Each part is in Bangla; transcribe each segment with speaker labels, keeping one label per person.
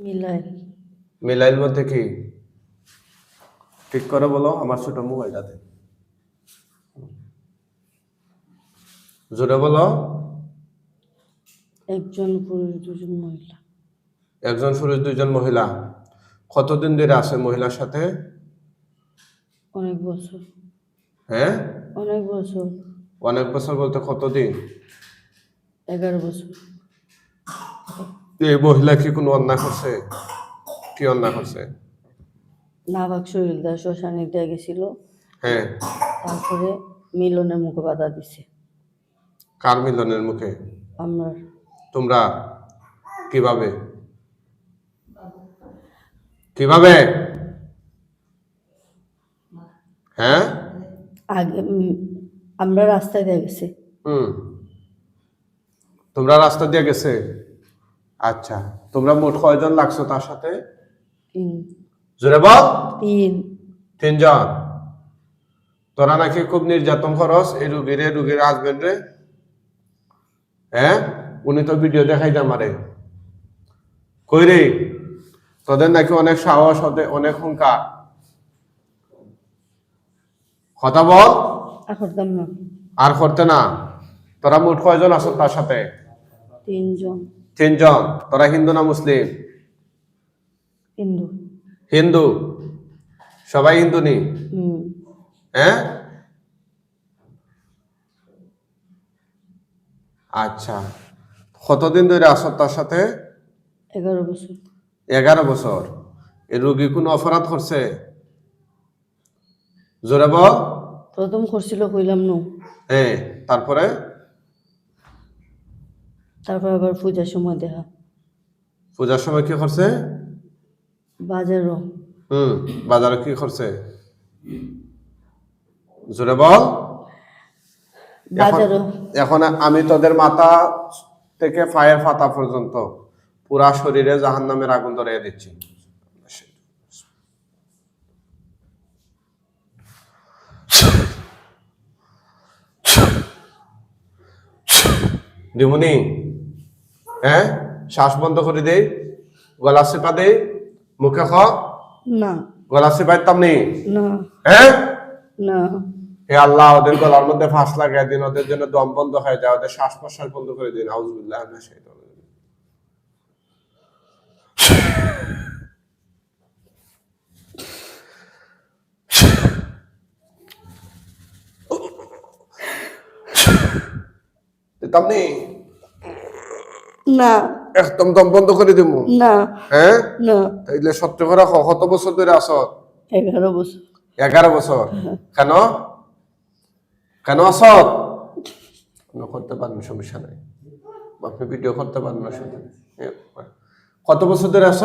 Speaker 1: মিলাইল।
Speaker 2: মিলাইল মধ্যে কি ঠিক করে বলো আমার ছোট মোবাইলটাতে জোরে বলো।
Speaker 1: একজন পুরুষ দুজন মহিলা।
Speaker 2: একজন পুরুষ দুইজন মহিলা। কতদিন ধরে আছে মহিলার সাথে?
Speaker 1: অনেক বছর।
Speaker 2: হ্যাঁ,
Speaker 1: অনেক বছর।
Speaker 2: অনেক বছর বলতে কতদিন?
Speaker 1: 11 বছর।
Speaker 2: এই মহিলা কি কোনো অন্যায় করছে? কি অন্যায় করছে?
Speaker 1: নাভাগ শরীর দা শ্মশানে দিয়ে গেছিল,
Speaker 2: হ্যাঁ,
Speaker 1: তারপরে মিলনের মুখে বাধা দিছে।
Speaker 2: কার মিলনের মুখে?
Speaker 1: আমরা
Speaker 2: তোমরা কিভাবে কিভাবে হ্যাঁ
Speaker 1: আগে আমরা রাস্তায় দিয়ে গেছি।
Speaker 2: তোমরা রাস্তা দিয়ে গেছে। আচ্ছা, তোমরা মোট কয়জন লাগছো তার সাথে?
Speaker 1: 3।
Speaker 2: জোরে বল।
Speaker 1: 3।
Speaker 2: 3 জন। তোরা নাকি খুব নির্যাতন খরচ এই রুগীর হাজবেন্ড রে। হ্যাঁ, উনি তো ভিডিও দেখাই দে আমারে। কই রে, তোদের নাকি অনেক সাহস, অনেক হুঙ্কার। কথা বল।
Speaker 1: আর করতাম না।
Speaker 2: আর করতে না। তোরা মোট কয়জন আছো তার সাথে?
Speaker 1: 3 জন।
Speaker 2: 3 জন। তোরা হিন্দু না মুসলিম?
Speaker 1: হিন্দু।
Speaker 2: হিন্দু। সবাই হিন্দু নি? হ্যাঁ, আচ্ছা। কতদিন ধরে আছো তার সাথে?
Speaker 1: 11 বছর।
Speaker 2: 11 বছর। এই রোগী কোনো অপরাধ করছে? জোরে বল।
Speaker 1: প্রথম করছিল কইলাম না।
Speaker 2: হ্যাঁ, তারপরে
Speaker 1: আবার পূজার সময় দেখা।
Speaker 2: পূজার সময় কি করছে?
Speaker 1: বাজারও।
Speaker 2: বাজারে কি করছে? জোরে বল।
Speaker 1: বাজারও।
Speaker 2: এখন আমি তোদের মাথা থেকে পায়ের পাতা পর্যন্ত পুরা শরীরে জাহান্নামের আগুন ধরিয়ে দিচ্ছি। দিমুনি, হ্যাঁ, শ্বাস বন্ধ করে দে, গলা চেপা দে, মুখে খ।
Speaker 1: না।
Speaker 2: গলা চেপাইতাম নি?
Speaker 1: না।
Speaker 2: হ্যাঁ,
Speaker 1: না।
Speaker 2: হে আল্লাহ, ওদের গলার মধ্যে ফাঁস লাগাই দিন, ওদের জন্য দম বন্ধ হয়ে যায়, ওদের শ্বাস প্রশ্বাস বন্ধ করে দিন। আউযুবিল্লাহি মিনাশ শাইতানির রাজিম। দিতাম নি?
Speaker 1: না।
Speaker 2: একদম দম বন্ধ করে দিব
Speaker 1: না।
Speaker 2: হ্যাঁ,
Speaker 1: না।
Speaker 2: তাইলে সত্য করে কত বছর ধরে আছো?
Speaker 1: 11 বছর।
Speaker 2: 11 বছর। কেন কেন আস? করতে পারেন, সমস্যা নাই, আপনি ভিডিও করতে পারেন না শুধু। কত বছর ধরে আস?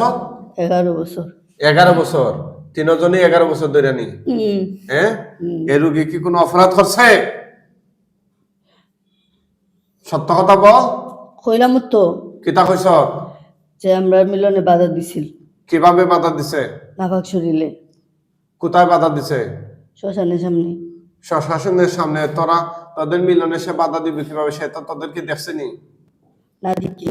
Speaker 1: 11 বছর।
Speaker 2: 11 বছর। 3 জনই 11 বছর ধরে নি? হ্যাঁ, এই রোগী কি কোনো অপরাধ করছে? সত্য কথা বল।
Speaker 1: কইলাম তো।
Speaker 2: কিতা কইছ?
Speaker 1: যে আমরা মিলনে বাধা দিছিল।
Speaker 2: কিভাবে বাধা দিছে?
Speaker 1: নাভাগ শরীরে।
Speaker 2: কোথায় বাধা দিছে?
Speaker 1: শ্মশানের সামনে।
Speaker 2: শ্মশানের সামনে। তোরা তাদের মিলনে সে বাধা দিবে কিভাবে? সে তো তাদেরকে দেখছেনি।
Speaker 1: না দেখি।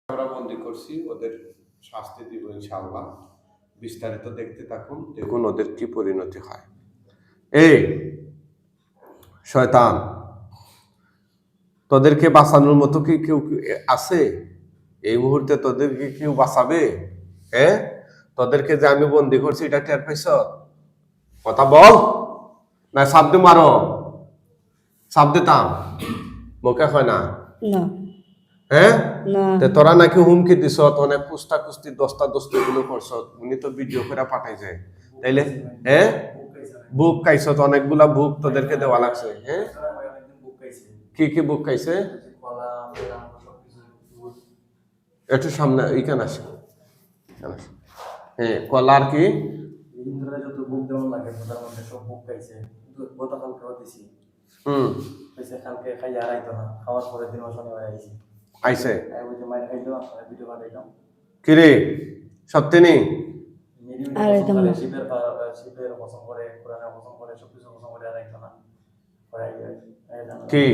Speaker 2: আমরা বন্দি করছি, ওদের শাস্তি দিব ইনশাআল্লাহ। বিস্তারিত দেখতে থাকুন, দেখুন ওদের কি পরিণতি হয়। এই শয়তান, তোদেরকে বাঁচানোর মতো কি কেউ আছে এই মুহূর্তে? তোদেরকে কেউ বাঁচাবে? হ্যাঁ, তোদেরকে যে আমি বন্দি করছি এটা টের পাইছ? কথা বল, না সাপ দিয়ে মারো? সাপ দিতাম, মুখে হয় না। হ্যাঁ, তোরা নাকি হুমকি দিছ, অনেক কুস্তা কুস্তি দস্তা দস্তি গুলো করছ, উনি তো ভিডিও করে পাঠাই যায়। তাইলে হ্যাঁ, বুক খাইছ তো, অনেকগুলা বুক তোদেরকে দেওয়া লাগছে। হ্যাঁ, কি কি বুক খাইছে? একটু সামনে এইখানে আসে। হ্যাঁ, কলা আর কি
Speaker 3: গতকাল খাওয়া দিছি
Speaker 2: হুম
Speaker 3: পয়সা কালকে খাই আর আইতো না খাওয়ার পরে দিন শনিবার আইছি
Speaker 2: আইছে
Speaker 3: ওই যে মায়ের খাইলো আপনার ভিডিও বানাইলাম
Speaker 2: কিরে সত্যি নেই
Speaker 1: আর একদম না।
Speaker 3: শিবের পছন্দ করে কোরআনের পছন্দ করে সব কিছু পছন্দ করে আর আইতো না পরে
Speaker 2: কি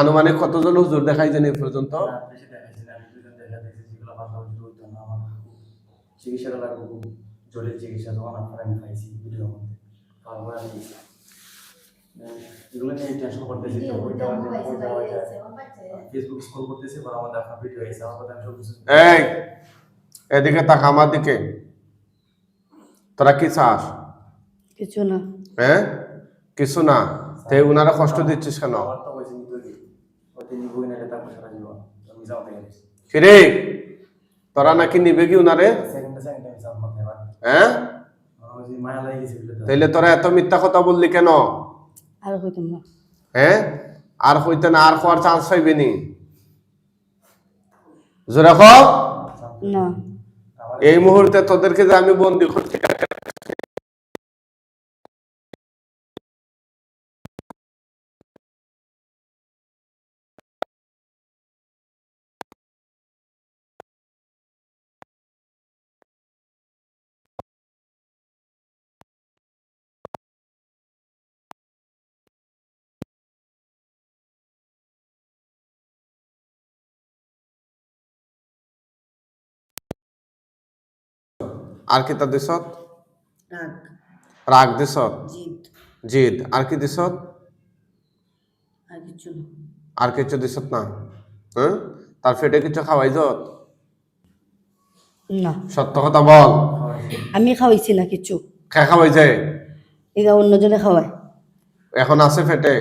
Speaker 2: আনুমানিক কতজন হুজুর দেখাই জানি পর্যন্ত
Speaker 3: বেশি দেখাইছি না আমি দুজন দেখা দেখছি যেগুলো মাথা উঁচু হইতো না আমার চিকিৎসাটা লাগবে খুব জটিল চিকিৎসা যখন আপনার আমি পাইছি ভিডিওর মধ্যে তারপরে আমি এগুলো নিয়ে টেনশন করতেছি তো ওইটা ফেসবুক স্ক্রল করতেছি পর আমাদের আপনার ভিডিও এসে আমার কথা আমি সব কিছু
Speaker 2: এই এদিকে তাক আমার দিকে তোরা কি চাস
Speaker 1: কিছু না।
Speaker 2: হ্যাঁ কিছু না তে উনারা কষ্ট দিচ্ছিস কেন
Speaker 3: আমার তো কইছি নিতে কি ওতে নিবই না এটা তারপর সারা জীবন আমি যাও থেকে
Speaker 2: কিরে তোরা নাকি নিবে কি উনারে
Speaker 3: সেকেন্ড আমি যাও মাথায় বাদ
Speaker 2: হ্যাঁ
Speaker 3: আমার যে মায়া লাগি গেছে বলে
Speaker 2: তাইলে তোরা এত মিথ্যা কথা বললি কেন
Speaker 1: আর হইতাম না।
Speaker 2: হ্যাঁ আর হইতে না আর হওয়ার চান্স পাইবে নি জোরে খ
Speaker 1: না।
Speaker 2: এই মুহূর্তে তোদেরকে যে আমি বন্দি করছি আর কি তা দিছত
Speaker 1: রাগ,
Speaker 2: রাগ দিছত
Speaker 1: জিদ,
Speaker 2: জিদ আর কি দিছত
Speaker 1: আর কিছু না।
Speaker 2: আর কিছু দিছত না হ্যাঁ তার পেটে কিছু খাওয়াই যত
Speaker 1: না,
Speaker 2: সত্য কথা বল
Speaker 1: আমি খাওয়াইছি না কিছু।
Speaker 2: খা খাওয়াই যায়
Speaker 1: এটা অন্যজনে খাওয়ায়।
Speaker 2: এখন আছে পেটে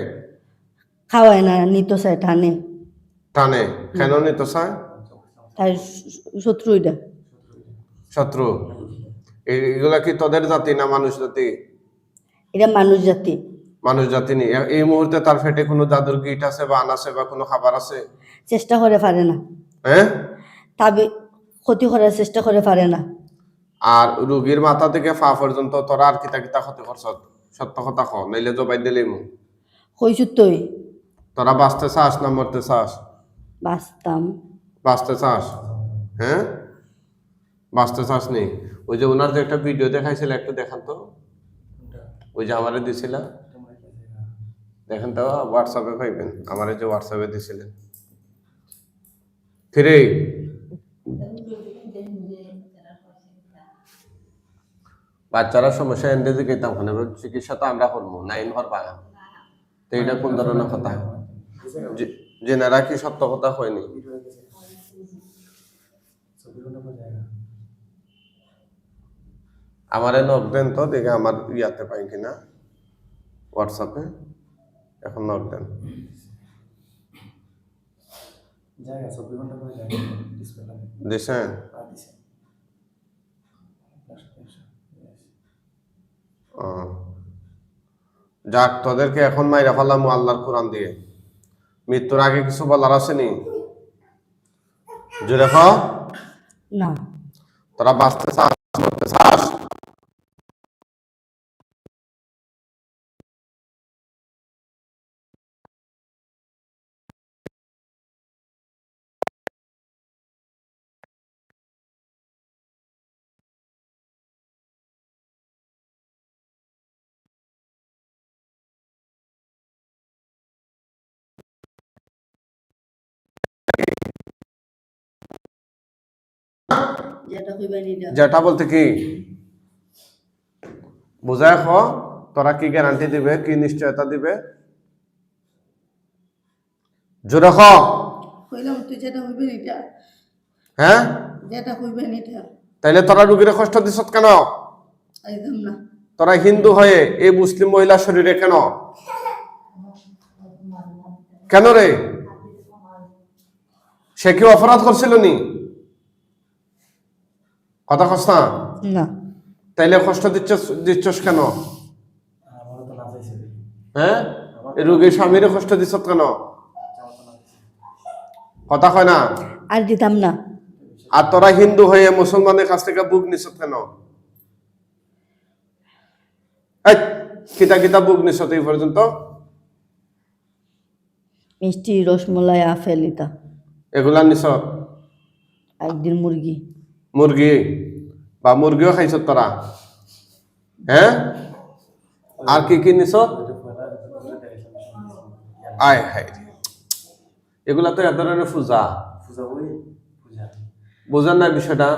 Speaker 1: খাওয়ায় না, নিত চায় টানে।
Speaker 2: টানে কেন নিত চায়
Speaker 1: তার শত্রু এটা।
Speaker 2: শত্রু এগুলা কি তোদের জাতি না মানুষ জাতি
Speaker 1: এটা মানুষ জাতি।
Speaker 2: মানুষ জাতি নেই এই মুহূর্তে তার পেটে কোনো জাদুর গিট আছে বা আন আছে বা কোনো খাবার আছে
Speaker 1: চেষ্টা করে পারে না,
Speaker 2: হ্যাঁ
Speaker 1: তবে ক্ষতি করার চেষ্টা করে পারে না।
Speaker 2: আর রুগীর মাথা থেকে পা পর্যন্ত তোরা আর কিতা কিতা ক্ষতি করছ সত্য কথা ক নইলে জবাই দিলেই মু
Speaker 1: কইছু তুই
Speaker 2: তোরা বাঁচতে চাস না মরতে চাস
Speaker 1: বাঁচতাম।
Speaker 2: বাঁচতে চাস হ্যাঁ বাঁচতে চাস নি ওই যে ওনার যে একটা ভিডিও দেখাইছিল একটু দেখান তো ওই যে আমারে দিছিল দেখেন তো হোয়াটসঅ্যাপে পাইবেন আমারে যে হোয়াটসঅ্যাপে দিছিলেন ফিরে বাচ্চারা সমস্যা এনে যে গেতাম ওখানে চিকিৎসা তো আমরা করবো নাইন হর পাগা তো এটা কোন ধরনের কথা জেনারা কি সত্য কথা হয়নি আমারে নক দেন তো দেখে আমার ইয়াতে পাই কিনা হোয়াটসঅ্যাপে এখন নক দেন
Speaker 3: জায়গা 24 ঘন্টা করে জায়গা ডিসপ্লে লাগে
Speaker 2: দিছেন
Speaker 3: দিছে
Speaker 2: যাক তোদেরকে এখন মাইরা ফেলাম আল্লাহর কোরআন দিয়ে মৃত্যুর আগে কিছু বলার আসেনি যে দেখো
Speaker 1: না,
Speaker 2: তোরা বাঁচতে চাস মরতে চাস
Speaker 1: যেটা হইবে নিটা।
Speaker 2: যেটা বলতে কি বুঝায় খ তোরা কি গ্যারান্টি দিবে কি নিশ্চয়তা দিবে জোরে খ
Speaker 1: কইলাম তুই যেটা হইবে নিটা,
Speaker 2: হ্যাঁ
Speaker 1: যেটা হইবে নিটা।
Speaker 2: তাইলে তোরা রুগীরে কষ্ট দিছ কেন
Speaker 1: একদম না।
Speaker 2: তোরা হিন্দু হয়ে এই মুসলিম মহিলা শরীরে কেন কেন রে সে কি অপরাধ করছিল নি কথা কস না
Speaker 1: না,
Speaker 2: তাইলে কষ্ট দিচ্ছস কেন
Speaker 3: আমারও তো না চাইছে
Speaker 2: হ্যাঁ এই রোগীর স্বামীরে কষ্ট দিচ্ছ কেন কথা কয় না
Speaker 1: আর দিতাম না।
Speaker 2: আর তোরা হিন্দু হয়ে মুসলমানের কাছ থেকে বুক নিছ কেন এই কিতা কিতা বুক নিছ এই পর্যন্ত?
Speaker 1: মিষ্টি, রসমলাই, আপেল ইতা।
Speaker 2: এগুলা নিছ?
Speaker 1: একদিন মুরগি।
Speaker 2: মুরগি বা মুরগিও খাইছ তোরা? হ্যাঁ, আর কি কি নিছ? আয় হায়, এগুলা তো এক ধরনের পূজা, বোঝার না বিষয়টা।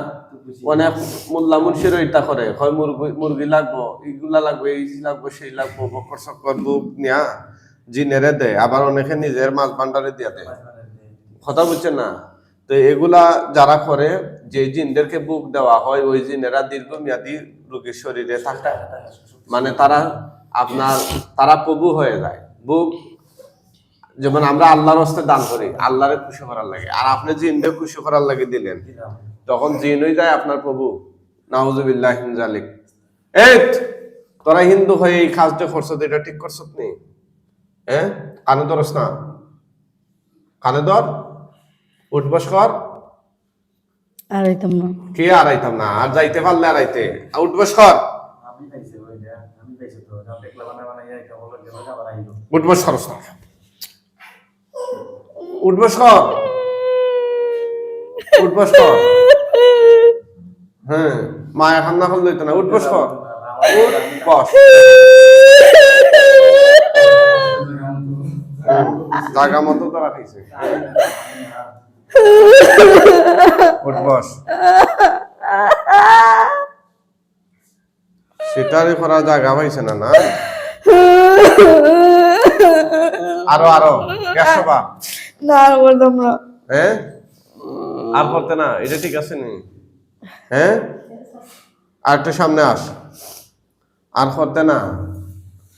Speaker 2: অনেক মোল্লা মুন্সির ইটা করে, হয় মুরগি লাগবো, এইগুলা লাগবে, এই লাগবো, সেই লাগবো, বকর সকর বুক নিয়া জিনেরে দেয়, আবার অনেকে নিজের মাছ ভান্ডারে দিয়ে দেয়। কথা বুঝছেন না? তো এগুলা যারা করে, যে জিনদেরকে বুক দেওয়া হয়, ওই জিনেরা দীর্ঘমেয়াদী রোগীর শরীরে থাকে, মানে তারা প্রভু হয়ে যায়। বুক যেমন আমরা আল্লাহর হস্তে দান করি, আল্লাহরে খুশি করার লাগে, আর আপনি জিনদের খুশি করার লাগে দিলেন, তখন জিন হয়ে যায় আপনার প্রভু। নাউজুবিল্লাহ মিন যালিক। এই তোরা হিন্দু হয়ে এই কাজটা করছ, এটা ঠিক করছ নি? হ্যাঁ, কানে ধরস না, কানে ধর, উঠবস কর।
Speaker 1: আড়াইতাম না।
Speaker 2: কে আড়াইতাম না? আর যাইতে পারলে আড়াইতে, উঠবস কর, উঠবস করস না, উঠবস কর, উঠবস কর। হ্যাঁ, মায়া খান্না করলে না, উঠবস কর, বস। জায়গা মতো তারা খাইছে, উঠবস। সেটারই করা জায়গা পাইছে না, না আরো গ্যাস বা
Speaker 1: না, আর বলতাম না।
Speaker 2: হ্যাঁ, আর করতে না, এটা ঠিক আছে নি? হ্যাঁ, আর একটু সামনে আস, আর করতে না।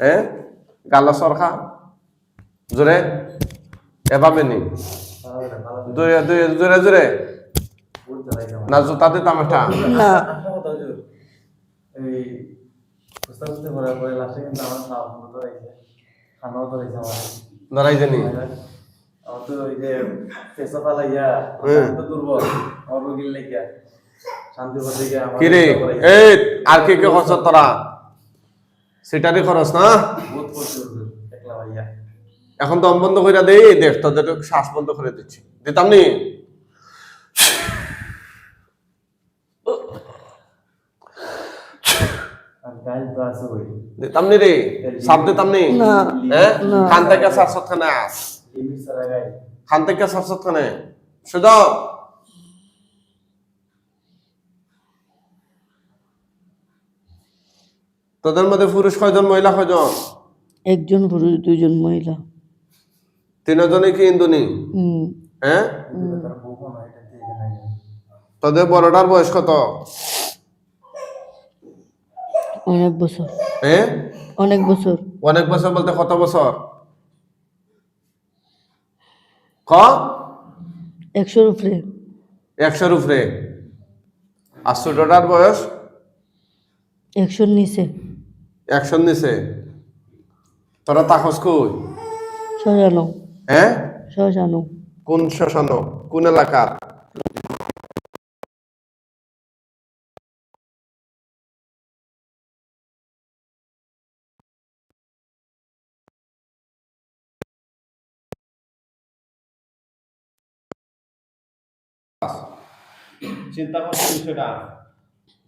Speaker 2: হ্যাঁ, গালা সরখা জোরে, এভাবে নি, জোরে জোরে জোরে না, জুতা দিতাম একটা।
Speaker 1: না,
Speaker 2: ধরাই জানি কিরে, এই আর কে কে খরচ তোরা? সেটারই খরচ না? এখন দম বন্ধ করে দেই, দেখ তোদের শ্বাস বন্ধ করে দিচ্ছি, দিতাম নি? দিতাম নি রে, সাপ দিতাম নি? হ্যাঁ, খান থেকে সারসত খানে আস, খান থেকে সারসত খানে শুধু। তোদের মধ্যে পুরুষ কয়জন, মহিলা কয়জন?
Speaker 1: একজন পুরুষ, দুইজন মহিলা।
Speaker 2: তিনজনই কি হিন্দুনি? হ্যাঁ, তোদের বড়টার বয়স কত?
Speaker 1: অনেক বছর।
Speaker 2: হ্যাঁ,
Speaker 1: অনেক বছর।
Speaker 2: অনেক বছর বলতে কত বছর?
Speaker 1: 100-র উপরে।
Speaker 2: 100-র উপরে। আর ছোটটার বয়স?
Speaker 1: 100-র নিচে।
Speaker 2: 100-র নিচে। তোরা তাকস কই?
Speaker 1: শ্মশানো।
Speaker 2: হ্যাঁ,
Speaker 1: শ্মশানো।
Speaker 2: কোন শ্মশানো, কোন এলাকার? চিন্তা করছে বিষয়টা।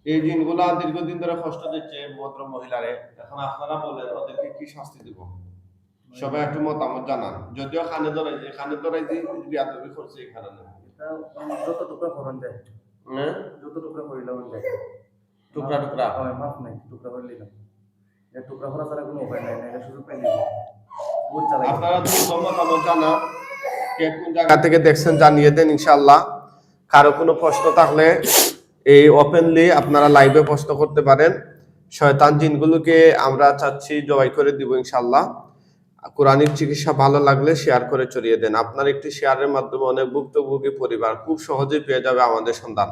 Speaker 2: এই জিনগুলা দীর্ঘদিন ধরে কষ্ট দিচ্ছে ভদ্র মহিলারে, এখন আপনারা বলেন ওদেরকে কি শাস্তি দিব? সবাই একটু মতামত জানান। যদিও খানে ধরাই যে বিয়াদবি করছে এই কারণে,
Speaker 3: যত টুকরা করন যায়, যত টুকরা করিলাম যায়,
Speaker 2: টুকরা টুকরা
Speaker 3: হয় মাফ নাই, টুকরা করলি না, টুকরা করা ছাড়া কোনো উপায় নাই, এটা শুধু পেয়ে দিবে।
Speaker 2: আপনারা দ্রুত মতামত জানান, কে কোন জায়গা থেকে দেখছেন জানিয়ে দেন ইনশাআল্লাহ। কারো কোনো প্রশ্ন থাকলে এই ওপেনলি আপনারা লাইভে প্রশ্ন করতে পারেন। শয়তান জিনগুলোকে আমরা চাচ্ছি জবাই করে দিব ইনশাআল্লাহ। কোরআনিক চিকিৎসা ভালো লাগলে শেয়ার করে ছড়িয়ে দেন। আপনার একটি শেয়ারের মাধ্যমে অনেক ভুক্তভোগী পরিবার খুব সহজেই পেয়ে যাবে আমাদের সন্ধান।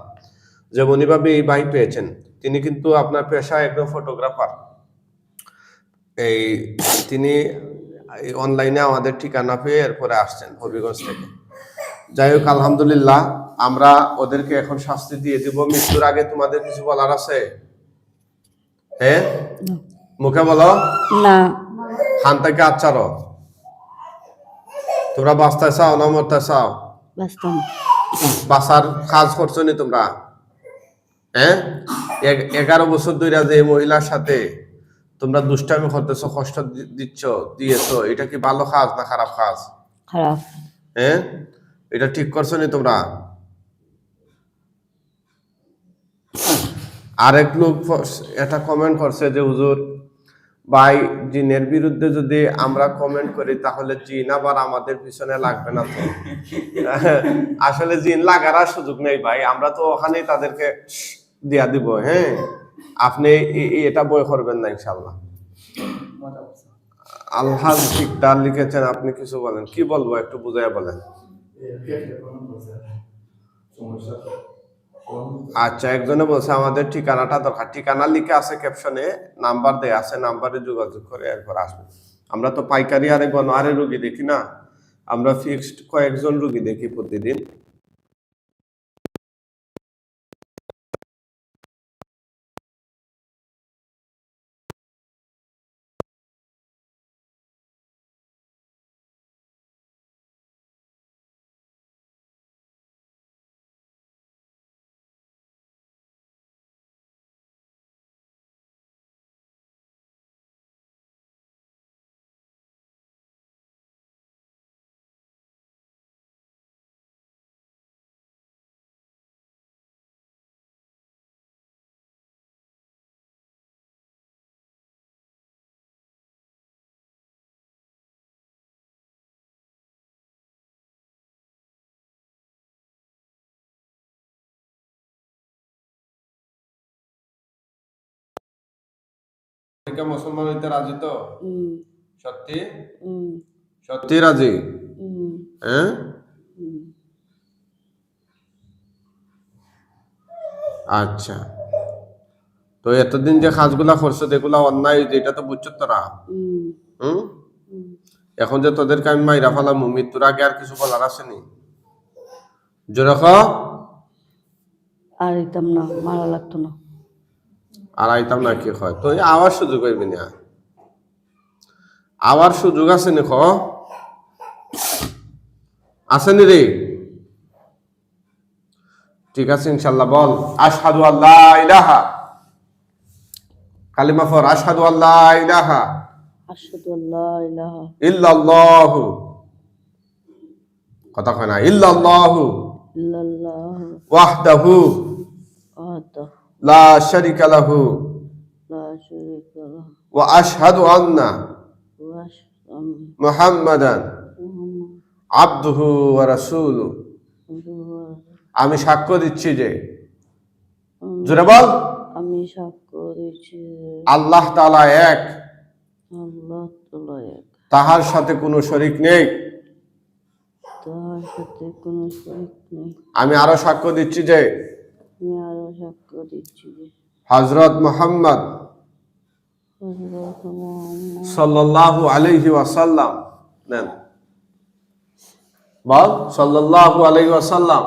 Speaker 2: যেমনইভাবে এই ভাই পেয়েছেন, তিনি কিন্তু আপনার পেশায় একজন ফটোগ্রাফার। তিনি অনলাইনে আমাদের ঠিকানা পেয়ে এরপরে আসছেন হবিগঞ্জ থেকে। যাই হোক, আলহামদুলিল্লাহ, আমরা ওদেরকে এখন শাস্তি দিয়ে দিব। মৃত্যুর আগে তোমাদের কিছু বলার আছে? হ্যাঁ, মুখে বলো
Speaker 1: না।
Speaker 2: খান থেকে আচ্ছারো তোমরা বাঁচতে চাও না মরতে চাও?
Speaker 1: বাস্তব
Speaker 2: বাঁচার কাজ করছো নি তোমরা? হ্যাঁ, 11 বছর ধরে যে এই মহিলার সাথে তোমরা দুষ্টামি করতেছো, কষ্ট দিয়েছো, এটা কি ভালো কাজ না খারাপ কাজ?
Speaker 1: খারাপ।
Speaker 2: হ্যাঁ, এটা ঠিক করছো নি তোমরা? আরেক লোক এটা কমেন্ট করছে যে হুজুর ভাই, জিনের বিরুদ্ধে যদি আমরা কমেন্ট করি তাহলে জিন আবার আমাদের পিছনে লাগবে না তো? আসলে জিন লাগার আর সুযোগ নেই ভাই, আমরা তো ওখানেই তাদেরকে দিয়া দিব। হ্যাঁ, আপনি এটা বই করবেন না ইনশাল্লাহ। আল্লাহ ঠিকঠাক লিখেছেন, আপনি কিছু বলেন। কি বলবো একটু বুঝাইয়া বলেন। আচ্ছা, একজনে বলছে আমাদের ঠিকানাটা দরকার। ঠিকানা লিখে আছে ক্যাপশনে, নাম্বার দেয়া আছে, নাম্বারে যোগাযোগ করে এরপর আসবে। আমরা তো পাইকারি আরে গণহারে রুগী দেখি না, আমরা ফিক্সড কয়েকজন রুগী দেখি প্রতিদিন। মুসলমান হইতে রাজি তো? সত্যি সত্যি রাজি? হ্যাঁ, আচ্ছা। তো এতদিন যে কাজগুলা করছো এগুলা অন্যায়, এটা তো বুঝছো তোরা? এখন যে তোদেরকে আমি মাইরা ফেলাম মৃত্যুর আগে, আর কিছু বলার আসেনি? জোরে ক।
Speaker 1: আর দিতাম না, মারা লাগতো না।
Speaker 2: আর আইতাম না কি হয়? তো আবার সুযোগ হইবি না, আবার সুযোগ আছে নি? খ আসেনি রে? ঠিক আছে ইনশাল্লাহ বল আশহাদু আল্লাহ ইলাহা, কালিমা পড়, আশহাদু আল্লাহ ইলাহা
Speaker 1: আশহাদু আল্লা ইলাহা
Speaker 2: ইল্লাল্লাহু, কথা কয় না, ইল্লাল্লাহু
Speaker 1: ইল্লাল্লাহু
Speaker 2: ওয়াহদাহু
Speaker 1: ওয়াহদাহু
Speaker 2: লা শারিকা লাহু
Speaker 1: লা শারীকা লাহু
Speaker 2: ওয়া আশহাদু আন্না
Speaker 1: ওয়া আশহাদু আন্না
Speaker 2: মুহাম্মাদান
Speaker 1: মুহাম্মাদান
Speaker 2: আবদুহু ওয়া রাসূলুহু। আমি সাক্ষ্য দিচ্ছি যে, জোরে বল,
Speaker 1: আমি সাক্ষ্য দিচ্ছি
Speaker 2: আল্লাহ তাআলা এক,
Speaker 1: আল্লাহ তাআলা এক,
Speaker 2: তাহার সাথে কোনো শরীক নেই।
Speaker 1: তার সাথে কোনো শরীক নেই।
Speaker 2: আমি আরো সাক্ষ্য দিচ্ছি যে,
Speaker 1: আমি আরো সাক্ষ্য দিচ্ছি যে
Speaker 2: হযরত মুহাম্মদ
Speaker 1: হযরত মুহাম্মদ
Speaker 2: সাল্লাল্লাহু আলাইহি ওয়াসাল্লাম, নেন বল, সাল্লাল্লাহু আলাইহি ওয়াসাল্লাম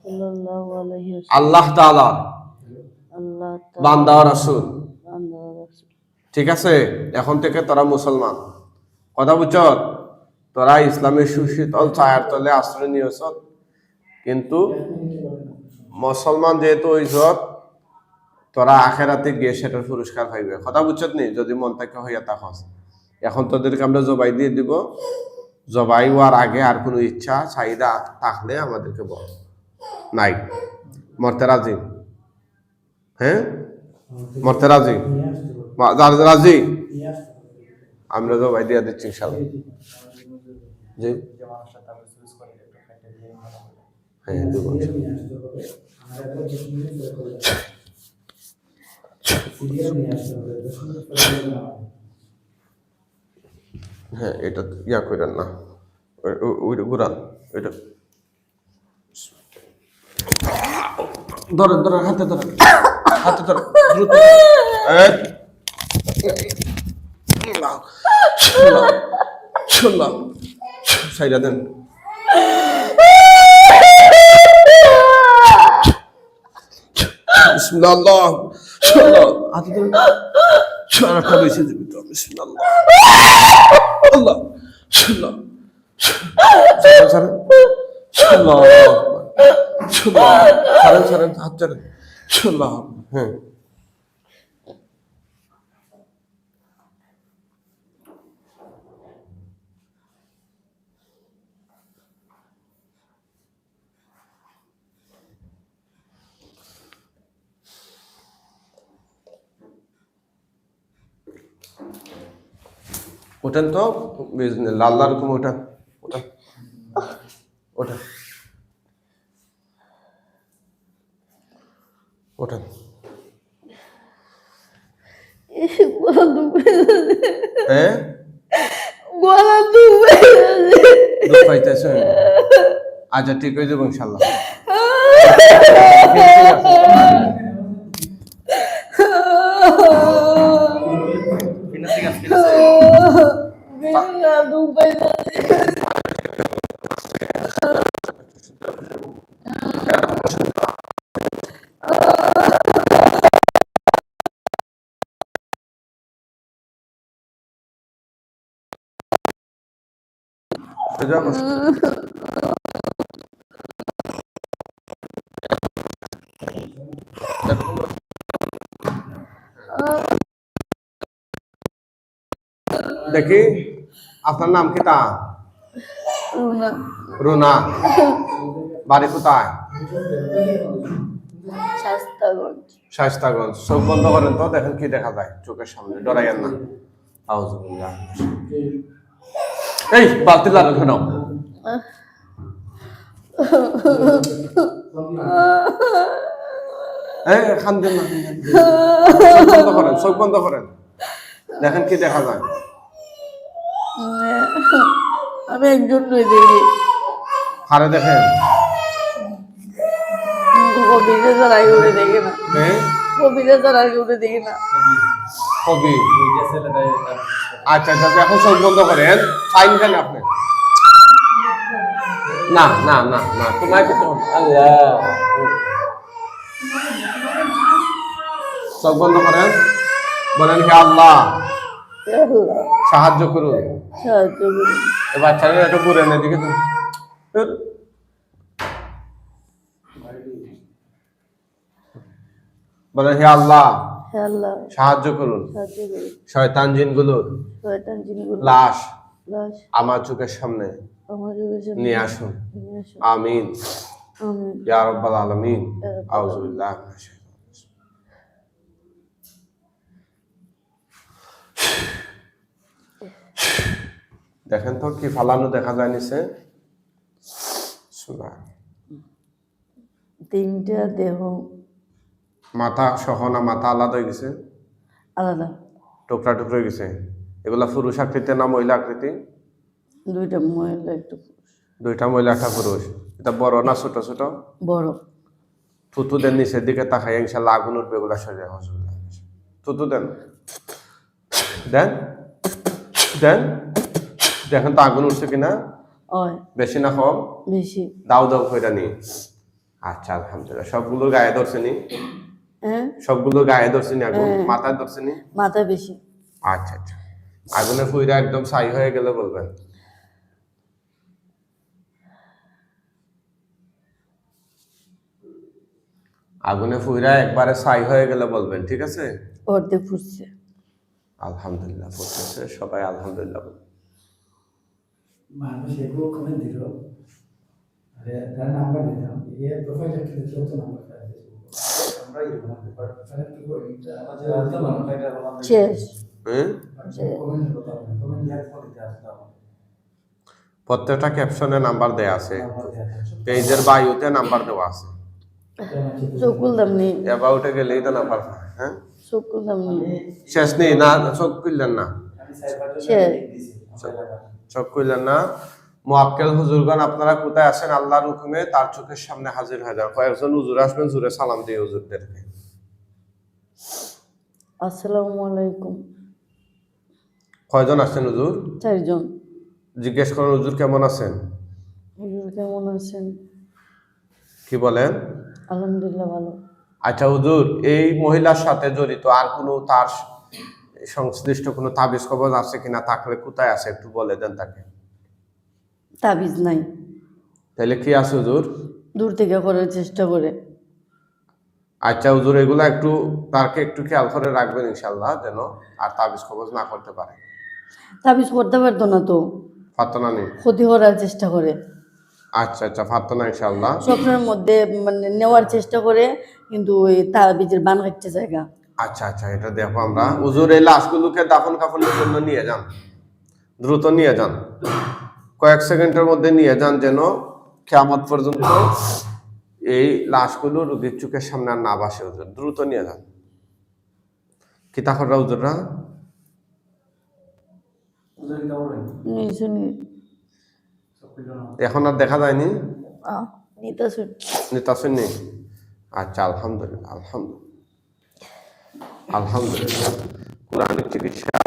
Speaker 1: সাল্লাল্লাহু আলাইহি ওয়াসাল্লাম
Speaker 2: আল্লাহ তাআলা
Speaker 1: আল্লাহ তাআলা
Speaker 2: বান্দা ও রাসূল।
Speaker 1: বান্দা ও রাসূল।
Speaker 2: ঠিক আছে, এখন থেকে তোরা মুসলমান। কথা বুঝছ? তোরা ইসলামের সুশীতল ছায়ার তলে আশ্রয় নিয়েছ, কিন্তু মুসলমান যেহেতু হইছ, তোরা আখেরাতে গিয়ে সেটার পুরস্কার পাইবে। কথা বুঝছত নি? যদি মন থেকে হইয়া থাকস। এখন তোদেরকে আমরা জবাই দিয়ে দিব, জবাই হওয়ার আগে আর কোনো ইচ্ছা চাহিদা থাকলে আমাদেরকে বল। নাই? মরতে রাজি? হ্যাঁ, মরতে রাজি? রাজি? আমরা জবাই দিয়ে দিচ্ছি ইনশাআল্লাহ। জি, হ্যাঁ দেব। হ্যাঁ, এটা ইয়া করেন না, ওইটা ঘুরান, ওইটা ধরেন, ধরেন, হাতে ধরেন, হাতে ধরেন, দ্রুত। সাইডা দেন। বিসমিল্লাহ, হাতে ধরেন। সারাটা বেশি দিবি তো বিসমিল্লাহ আল্লাহ সাল্লাহ সারেন সাল্লাহ সাল্লাহ সারেন সারেন হাত ছাড়েন সাল্লাহ হ্যাঁ ওঠেন তো লাল লাল রকম ওঠেন ওঠেন ওঠেন ওঠেন হ্যাঁ দুধ পাইতেছেন আচ্ছা ঠিক হয়ে যাবো ইনশাল্লাহ দেখি আপনার নাম কি তা রুনা বাড়ি কোথায় শায়েস্তাগঞ্জ চোখ বন্ধ করেন তো দেখেন কি দেখা যায় চোখের সামনে ডরাইয়েন না আউযুবিল্লাহ এই বালতি লাগান কেন খান্দেন না চোখ বন্ধ করেন দেখেন কি দেখা যায়
Speaker 1: আমি একজন দেখি
Speaker 2: হারে দেখেন
Speaker 1: কবিতা ছাড়া উঠে দেখি না কবিতা ছাড়া উঠে দেখি না
Speaker 2: কবি আচ্ছা আচ্ছা এখন চোখ বন্ধ করেন সাইন কেন আপনি না না না না তোমার কি আল্লাহ চোখ বন্ধ করেন বলেন হে আল্লাহ সাহায্য করুন এবার ছেলে একটু ঘুরে নেই দিকে বলেন হে আল্লাহ সাহায্য করুন শয়তান জিনগুলোর লাশ আমার চোখের সামনে নিয়ে আসুন আমিন ইয়া রাব্বাল আলামিন আউযুবিল্লাহ দেখেন তো কি ফালানো দেখা যায় নিচে
Speaker 1: তিনটা দেহ
Speaker 2: মাথা সহ না মাথা আলাদা হয়ে গেছে
Speaker 1: আলাদা
Speaker 2: টুকরা টুকরা হয়ে গেছে এগুলা পুরুষ আকৃতি না মহিলা আকৃতি
Speaker 1: দুইটা মহিলা একটা
Speaker 2: দুইটা মহিলা একটা পুরুষ এটা বড় না ছোট ছোট
Speaker 1: বড়
Speaker 2: থুতুদের নিচের দিকে তাকাই ইনশাল্লাহ আগুন উঠবে এগুলা সরে থুতু দেন দেন দেন দেখেন তো আগুন উঠছে কিনা বেশি না কম
Speaker 1: বেশি
Speaker 2: দাও দাও কইরা নি আচ্ছা আলহামদুলিল্লাহ সবগুলো গায়ে ধরছেনি সবগুলো গায়ে ধরছেনি আগুন মাথায় ধরছেনি
Speaker 1: মাথা বেশি
Speaker 2: আচ্ছা আচ্ছা আগুনে ফুইরা একদম ছাই হয়ে গেলে বলবেন আগুনে ফুইরা একবারে ছাই হয়ে গেলে বলবেন ঠিক আছে
Speaker 1: অর্ধেক ফুটছে
Speaker 2: আলহামদুলিল্লাহ ফুটছে সবাই আলহামদুলিল্লাহ
Speaker 3: মানুষ এগুলো কমেন্ট দিল আরে তার নাম্বার দিলাম এই প্রোফাইল থেকে যত নাম্বার আছে আমরা এই নাম্বার তাহলে কি করি আমাদের আলাদা নাম্বার বলা
Speaker 1: শেষ
Speaker 3: কমেন্ট করতে হবে কমেন্ট দিয়ে দিতে আসতে
Speaker 2: প্রত্যেকটা ক্যাপশনে নাম্বার দেয়া আছে পেজের বায়োতে নাম্বার দেওয়া আছে
Speaker 1: চকুল দামনি
Speaker 2: অ্যাবাউটে গেলেই তো নাম্বার হ্যাঁ
Speaker 1: চকুল দামনি
Speaker 2: শেষ নেই না চোখ খুললেন না
Speaker 1: শেষ
Speaker 2: চোখ খুললেন না মুআক্কেল হুজুরগণ আপনারা কোথায় আছেন আল্লাহর হুকুমে তার চোখের সামনে হাজির হয়ে যান কয়েকজন হুজুর আসবেন জোরে সালাম দিয়ে হুজুরদেরকে
Speaker 1: আসসালামু আলাইকুম
Speaker 2: কয়জন আসছেন হুজুর
Speaker 1: চারজন
Speaker 2: জিজ্ঞেস করেন হুজুর কেমন আছেন
Speaker 1: হুজুর কেমন আছেন
Speaker 2: কি বলেন
Speaker 1: আলহামদুলিল্লাহ ভালো
Speaker 2: আচ্ছা হুজুর এই মহিলার সাথে জড়িত আর কোনো তার সংশ্লিষ্ট কোনো তাবিজ কবজ আছে কিনা, থাকলে কোথায় আছে একটু বলে দেন তাকে।
Speaker 1: তাবিজ নাই,
Speaker 2: তাহলে কি আছে হুজুর?
Speaker 1: দূর থেকে করার চেষ্টা করে।
Speaker 2: আচ্ছা হুজুর, এগুলা একটু তাকে একটু খেয়াল করে রাখবেন ইনশাল্লাহ, যেন আর তাবিজ কবজ না করতে পারে।
Speaker 1: তাবিজ করতে পারতো না তো,
Speaker 2: পারতো না নেই?
Speaker 1: ক্ষতি করার চেষ্টা করে,
Speaker 2: আচ্ছা আচ্ছা, পারতো না ইনশাল্লাহ।
Speaker 1: স্বপ্নের মধ্যে মানে নেওয়ার চেষ্টা করে, কিন্তু ওই তাবিজের বান কাটতে জায়গা।
Speaker 2: আচ্ছা আচ্ছা, এটা দেখো আমরা। হুজুর এই লাশগুলোকে দাফন কাফনের জন্য নিয়ে যান, দ্রুত নিয়ে যান, কয়েক সেকেন্ডের মধ্যে নিয়ে যান, যেন কিয়ামত পর্যন্ত এই লাশগুলো রোগীর চোখের সামনে আর না বাসে। হুজুর দ্রুত নিয়ে যান। কি তাহলে হুজুররা এখন আর দেখা যায়নি, নিতাসেন নেই? আচ্ছা, আলহামদুলিল্লাহ আলহামদুলিল্লাহ আলহামদুলিল্লাহ। কোরআনের চিকিৎসা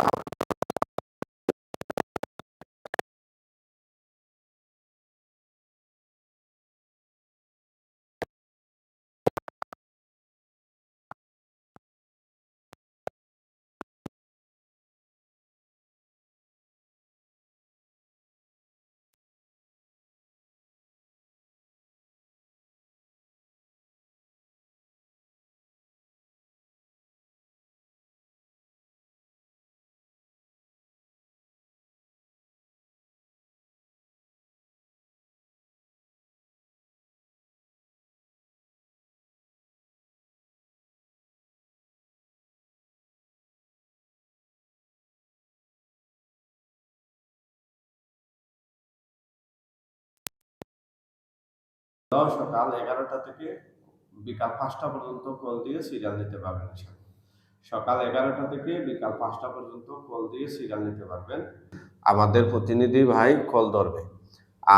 Speaker 2: সকাল 11টা থেকে বিকাল 5টা পর্যন্ত কল দিয়ে সিরিয়াল নিতে পারবেন। সকাল 11টা থেকে বিকাল 5টা পর্যন্ত কল দিয়ে সিরিয়াল নিতে পারবেন, আমাদের প্রতিনিধি ভাই কল ধরবে।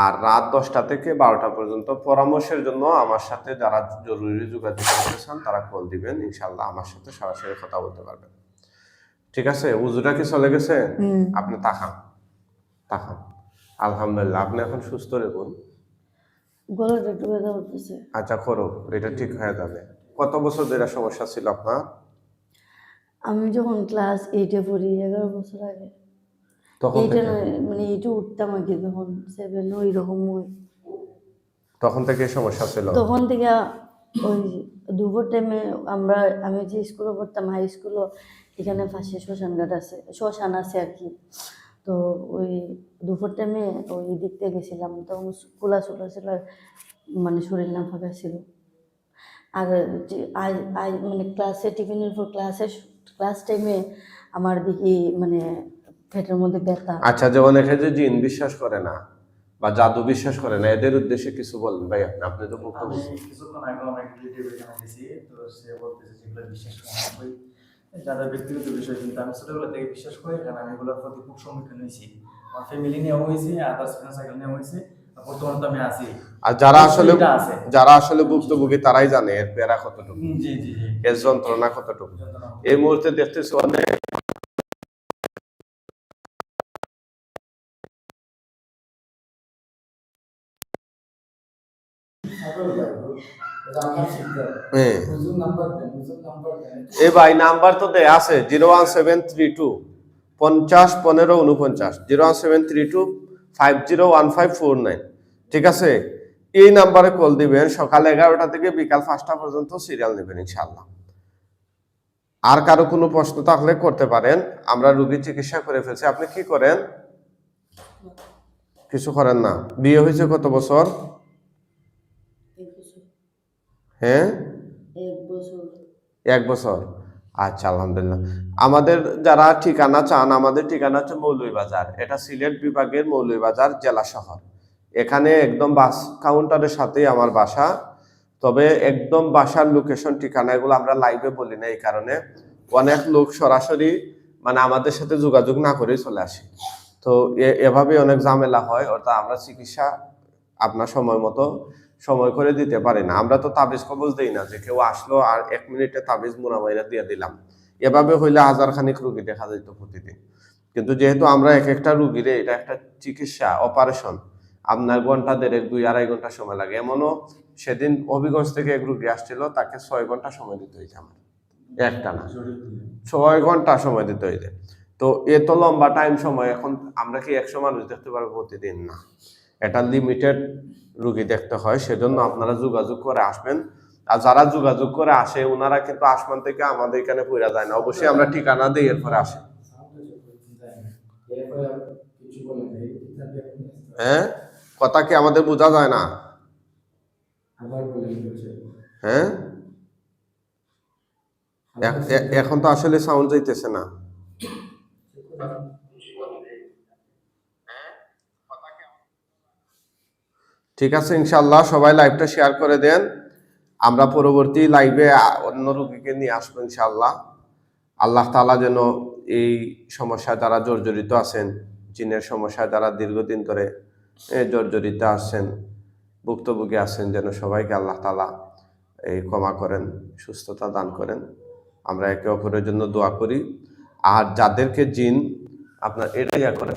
Speaker 2: আর রাত 10টা থেকে 12টা পর্যন্ত পরামর্শের জন্য আমার সাথে যারা জরুরি যোগাযোগ করতে চান তারা কল দিবেন, ইনশাল্লাহ আমার সাথে সরাসরি কথা বলতে পারবেন। ঠিক আছে? উজুটা কি চলে গেছে? আপনি তাকান তাকান। আলহামদুলিল্লাহ, আপনি এখন সুস্থ রাখুন।
Speaker 1: গলাটা একটু ব্যথা করতেছে।
Speaker 2: আচ্ছা করো, এটা ঠিক হয়ে যাবে। কত বছর ধরে সমস্যা ছিল আপনার?
Speaker 1: আমি যখন ক্লাস 8-এ পড়ি, 11 বছর আগে,
Speaker 2: তখন
Speaker 1: এইটা
Speaker 2: থেকে
Speaker 1: মানে এইটা উঠতাম আর কি, তখন 7 ওই রকম
Speaker 2: তখন থেকে সমস্যা ছিল?
Speaker 1: তখন থেকে ওই দুপুর টাইমে আমি যে স্কুলে পড়তাম, হাই স্কুলও, এখানে পাশে শ্মশানঘাট আছে, শ্মশান আছে আর কি। তো ওই দুপুর টাইমে ওই দিক থেকে গেছিলাম, তখন খোলা ছোলা ছিল, মানে শরীর না ফাঁকা ছিল। আর আজ আজ মানে ক্লাসে টিফিনের পর ক্লাস টাইমে আমার দেখি মানে পেটের মধ্যে ব্যথা।
Speaker 2: আচ্ছা, যে অনেকে যে জিন বিশ্বাস করে না বা জাদু বিশ্বাস করে না, এদের উদ্দেশ্যে কিছু বলেন ভাই। আপনি তো বক্তব্য
Speaker 3: কিছুক্ষণ আগে আমার রিলেটিভ এখানে গেছি, তো সে বলতেছে যেগুলো বিশ্বাস করে না, ওই যাদের ব্যক্তিগত বিষয়, কিন্তু আমি ছোটবেলা থেকে বিশ্বাস করি, কারণ আমি এগুলোর প্রতি খুব সম্মুখীন হয়েছি। আমার ফ্যামিলি নিয়েও হয়েছে, আদার্স ফ্রেন্ড সার্কেল নিয়েও হয়েছে, বর্তমানে তো আমি আছি।
Speaker 2: আর যারা আসলে ভুক্তভোগী তারাই জানে এর পেরা কতটুকু,
Speaker 3: জি জি জি,
Speaker 2: এর যন্ত্রণা কতটুকু। এই মুহূর্তে দেখতেছি অনেক এ ভাই নাম্বার তো দেয়া আছে 01732 50 15 49, 01732 501549। ঠিক আছে? এই নাম্বারে কল দিবেন, সকাল 11টা থেকে বিকাল 5টা পর্যন্ত সিরিয়াল নেবেন ইনশাআল্লাহ। আর কারো কোনো প্রশ্ন থাকলে করতে পারেন, আমরা রোগীর চিকিৎসা করে ফেলছি। আপনি কি করেন? কিছু করেন না? বিয়ে হয়েছে কত বছর? হ্যাঁ, 1 বছর। আচ্ছা, আলহামদুলিল্লাহ। আমাদের যারা ঠিকানা চান, আমাদের ঠিকানা হচ্ছে মৌলভীবাজার, এটা সিলেট বিভাগের মৌলভীবাজার জেলা শহর। এখানে একদম বাস কাউন্টারের সাথেই আমার বাসা। তবে একদম বাসার লোকেশন ঠিকানা এগুলো আমরা লাইভে বলি না, এই কারণে অনেক লোক সরাসরি মানে আমাদের সাথে যোগাযোগ না করেই চলে আসে। তো এভাবে অনেক ঝামেলা হয়, অর্থাৎ আমরা চিকিৎসা আপনার সময় করে দিতে পারি না। আমরা তো তাবিজ কবজ দেই না যে কেউ আসলো আর 1 মিনিটে তাবিজ মুনামাইরা দিয়ে দিলাম। এভাবে হইলে 1000 খানিক রোগী দেখা যেত প্রতিদিন। কিন্তু যেহেতু আমরা এক একটা রুগীরে, এটা একটা চিকিৎসা অপারেশন, আপনার ঘন্টা 1.5 2-2.5 ঘন্টা সময় লাগে। এমনও সেদিন হবিগঞ্জ থেকে এক রুগী আসছিল, তাকে 6 ঘন্টা সময় দিতে হয়েছে আমার। একটা না 6 ঘন্টা সময় দিতে হইবে। তো এত লম্বা টাইম সময় এখন আমরা কি 100 মানুষ দেখতে পারবো প্রতিদিন? না, এটা লিমিটেড রুগী দেখতে হয়। সেজন্য আপনারা যোগাযোগ করে আসবেন। আর যারা যোগাযোগ করে আসে ওনারা কিন্তু আসমান থেকে আমাদের এখানে পড়া যায় না, অবশ্যই আমরা ঠিকানা দিই এরপরে আসে। হ্যাঁ, কথা কি আমাদের বোঝা যায় না? হ্যাঁ, এখন তো আসলে সাউন্ড যাইতেছে না। ঠিক আছে, ইনশাল্লাহ সবাই লাইভটা শেয়ার করে দেন। আমরা পরবর্তী লাইভে অন্য রোগীকে নিয়ে আসবো ইনশাল্লাহ। আল্লাহ তাআলা যেন এই সমস্যায় যারা জর্জরিত আছেন, জিনের সমস্যায় যারা দীর্ঘদিন ধরে জর্জরিত আছেন, ভুক্তভোগী আছেন, যেন সবাইকে আল্লাহ তাআলা এই ক্ষমা করেন, সুস্থতা দান করেন। আমরা একে অপরের জন্য দোয়া করি। আর যাদেরকে জিন আপনার এটা ইয়া করেন